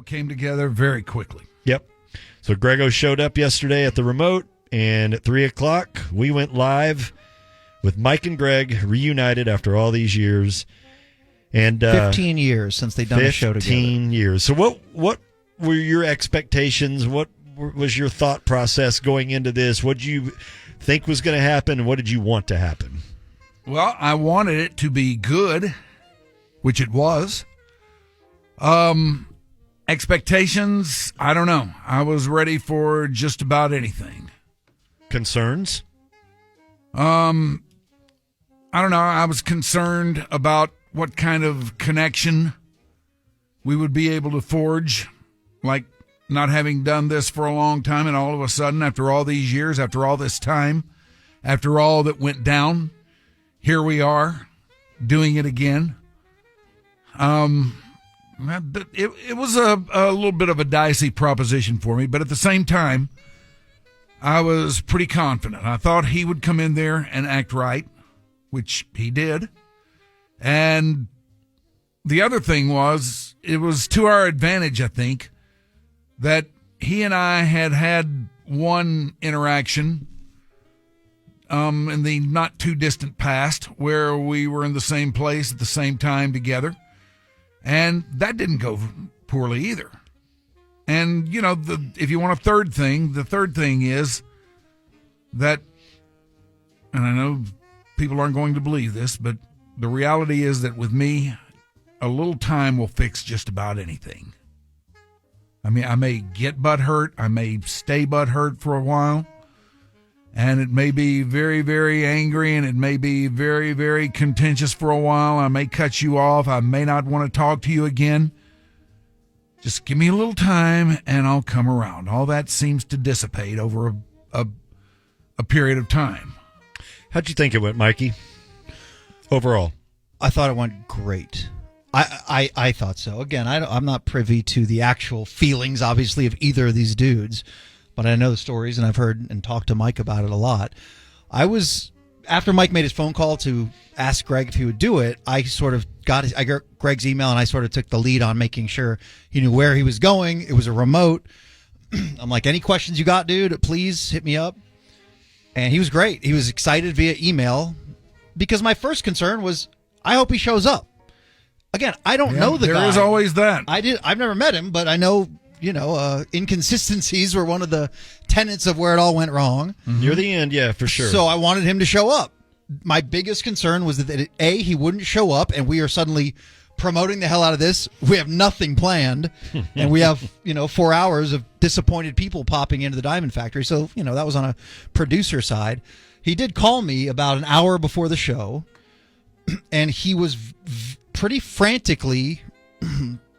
all came together very quickly. Yep. So Greggo showed up yesterday at the remote, and at 3 o'clock, we went live with Mike and Greg reunited after all these years. And 15 years since they've done a show together. 15 years. So what were your expectations? What was your thought process going into this? What did you think was going to happen, and what did you want to happen? Well, I wanted it to be good, which it was. Expectations, I don't know. I was ready for just about anything. Concerns? I don't know. I was concerned about what kind of connection we would be able to forge, like not having done this for a long time, and all of a sudden, after all these years, after all this time, after all that went down, here we are doing it again. It was a little bit of a dicey proposition for me, but at the same time, I was pretty confident. I thought he would come in there and act right, which he did. And the other thing was, it was to our advantage, I think, that he and I had one interaction in the not too distant past where we were in the same place at the same time together. And that didn't go poorly either. And, you know, if you want a third thing, the third thing is that, and I know people aren't going to believe this, but the reality is that with me, a little time will fix just about anything. I mean, I may get butthurt, I may stay butthurt for a while, and it may be very, very angry, and it may be very, very contentious for a while. I may cut you off. I may not want to talk to you again. Just give me a little time, and I'll come around. All that seems to dissipate over a period of time. How'd you think it went, Mikey? Overall, I thought it went great. I thought so. Again, I'm not privy to the actual feelings, obviously, of either of these dudes, but I know the stories, and I've heard and talked to Mike about it a lot. After Mike made his phone call to ask Greg if he would do it, I got Greg's email, and I sort of took the lead on making sure he knew where he was going. It was a remote. I'm like, any questions you got, dude, please hit me up. And he was great. He was excited via email because my first concern was, I hope he shows up. Again, I don't know the guy. There is always that. I've never met him, but I know, inconsistencies were one of the tenets of where it all went wrong. Mm-hmm. Near the end, yeah, for sure. So I wanted him to show up. My biggest concern was that, A, he wouldn't show up, and we are suddenly promoting the hell out of this. We have nothing planned, and we have, 4 hours of disappointed people popping into the Diamond Factory. So, that was on a producer side. He did call me about an hour before the show, and he was pretty frantically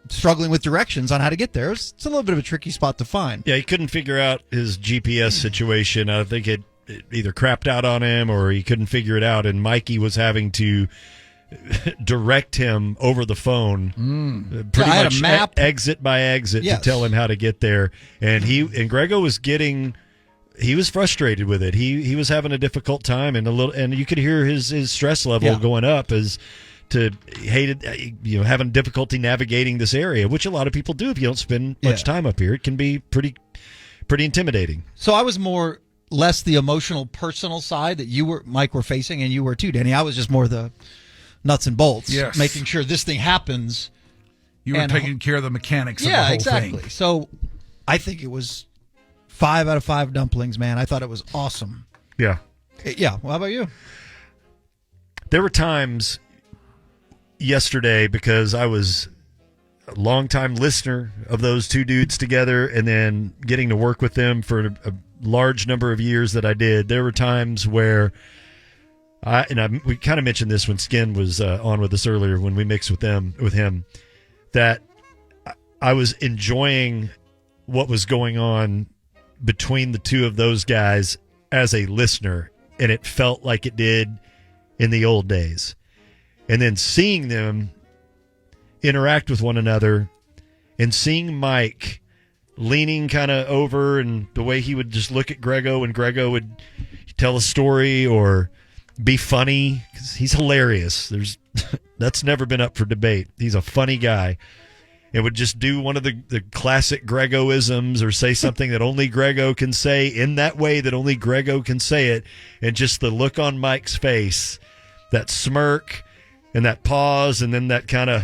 struggling with directions on how to get there. It's a little bit of a tricky spot to find. Yeah, he couldn't figure out his GPS situation. I think it either crapped out on him or he couldn't figure it out, and Mikey was having to direct him over the phone, pretty I had much a map. Exit by exit, to tell him how to get there. And Greggo was he was frustrated with it. He was having a difficult time, and you could hear his stress level going up as to having difficulty navigating this area, which a lot of people do if you don't spend much time up here. It can be pretty intimidating. So I was less the emotional, personal side that Mike, were facing, and you were too, Danny. I was just more the nuts and bolts, making sure this thing happens. You were taking care of the mechanics of the whole thing. Yeah, exactly. So I think it was 5 out of 5 dumplings, man. I thought it was awesome. Yeah. Yeah. Well, how about you? There were times yesterday, because I was a longtime listener of those two dudes together and then getting to work with them for a large number of years that I did. There were times where we kind of mentioned this when Skin was on with us earlier when we mixed with him, that I was enjoying what was going on between the two of those guys as a listener, and it felt like it did in the old days. And then seeing them interact with one another and seeing Mike leaning kind of over and the way he would just look at Greggo and Greggo would tell a story or be funny, because he's hilarious. That's never been up for debate. He's a funny guy. and would just do one of the classic Greggoisms or say something that only Greggo can say in that way that only Greggo can say it. And just the look on Mike's face, that smirk and that pause, and then that kind of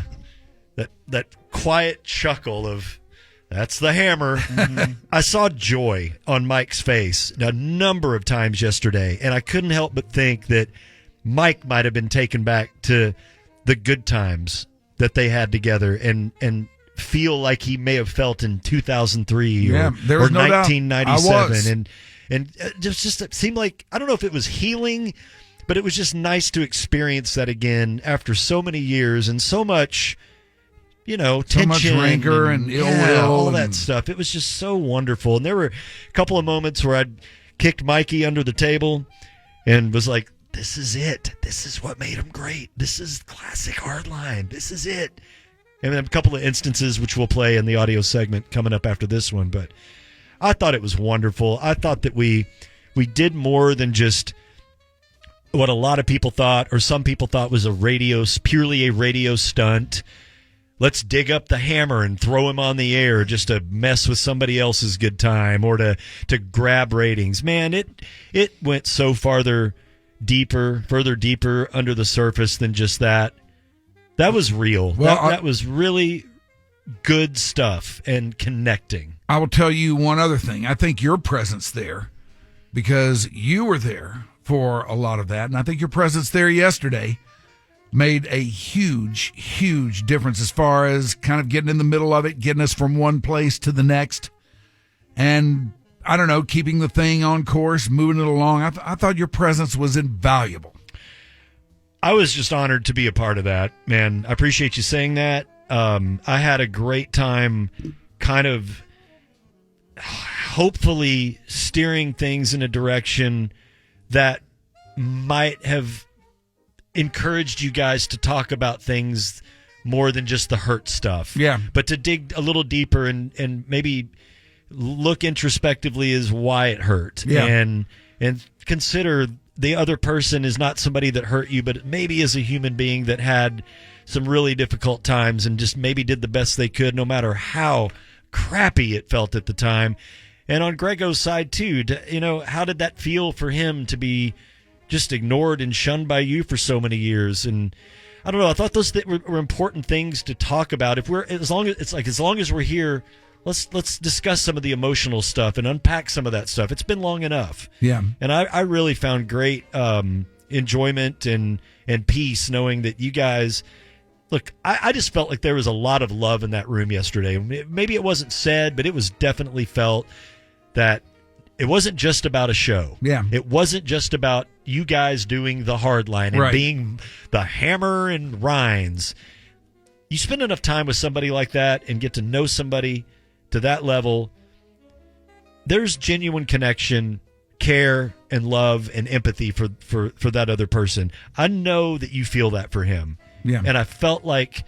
that quiet chuckle of, that's the hammer. Mm-hmm. I saw joy on Mike's face a number of times yesterday, and I couldn't help but think that Mike might have been taken back to the good times that they had together and feel like he may have felt in 2003 or 1997. And just it seemed like, I don't know if it was healing, but it was just nice to experience that again after so many years and so much, tension, so much rancor and ill will, all that stuff. It was just so wonderful. And there were a couple of moments where I'd kicked Mikey under the table and was like, this is it. This is what made him great. This is classic Hardline. This is it. And then a couple of instances which we'll play in the audio segment coming up after this one. But I thought it was wonderful. I thought that we did more than just what a lot of people thought, or some people thought was purely a radio stunt. Let's dig up the hammer and throw him on the air just to mess with somebody else's good time or to grab ratings. Man, it went so further deeper under the surface than just that. That was real. Well, that was really good stuff and connecting. I will tell you one other thing. I think your presence there, because you were there for a lot of that, and I think your presence there yesterday made a huge, huge difference as far as kind of getting in the middle of it, getting us from one place to the next, and I don't know, keeping the thing on course, moving it along. I thought your presence was invaluable. I was just honored to be a part of that, man. I appreciate you saying that. I had a great time kind of hopefully steering things in a direction that might have encouraged you guys to talk about things more than just the hurt stuff. Yeah. But to dig a little deeper and maybe look introspectively as why it hurt. Yeah. And consider the other person is not somebody that hurt you, but maybe is a human being that had some really difficult times and just maybe did the best they could, no matter how crappy it felt at the time. And on Greggo's side too, how did that feel for him to be just ignored and shunned by you for so many years? And I don't know. I thought those were important things to talk about. As long as we're here, let's discuss some of the emotional stuff and unpack some of that stuff. It's been long enough. Yeah. And I really found great enjoyment and peace knowing that you guys. Look, I just felt like there was a lot of love in that room yesterday. Maybe it wasn't said, but it was definitely felt that it wasn't just about a show. Yeah. It wasn't just about you guys doing the hardline and being the hammer and Rhynes. You spend enough time with somebody like that and get to know somebody to that level, there's genuine connection, care, and love and empathy for that other person. I know that you feel that for him. Yeah. And I felt like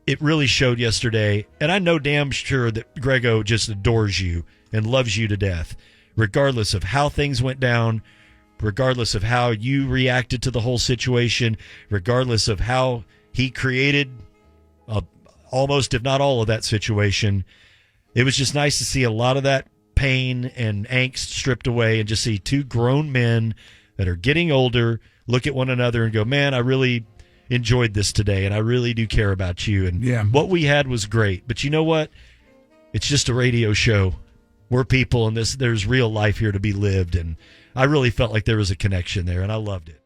it really showed yesterday. And I know damn sure that Greggo just adores you and loves you to death, regardless of how things went down, regardless of how you reacted to the whole situation, regardless of how he created almost, if not all of that situation. It was just nice to see a lot of that pain and angst stripped away and just see two grown men that are getting older look at one another and go, man, I really enjoyed this today, and I really do care about you. And what we had was great. But you know what? It's just a radio show. We're people, and there's real life here to be lived. And I really felt like there was a connection there, and I loved it.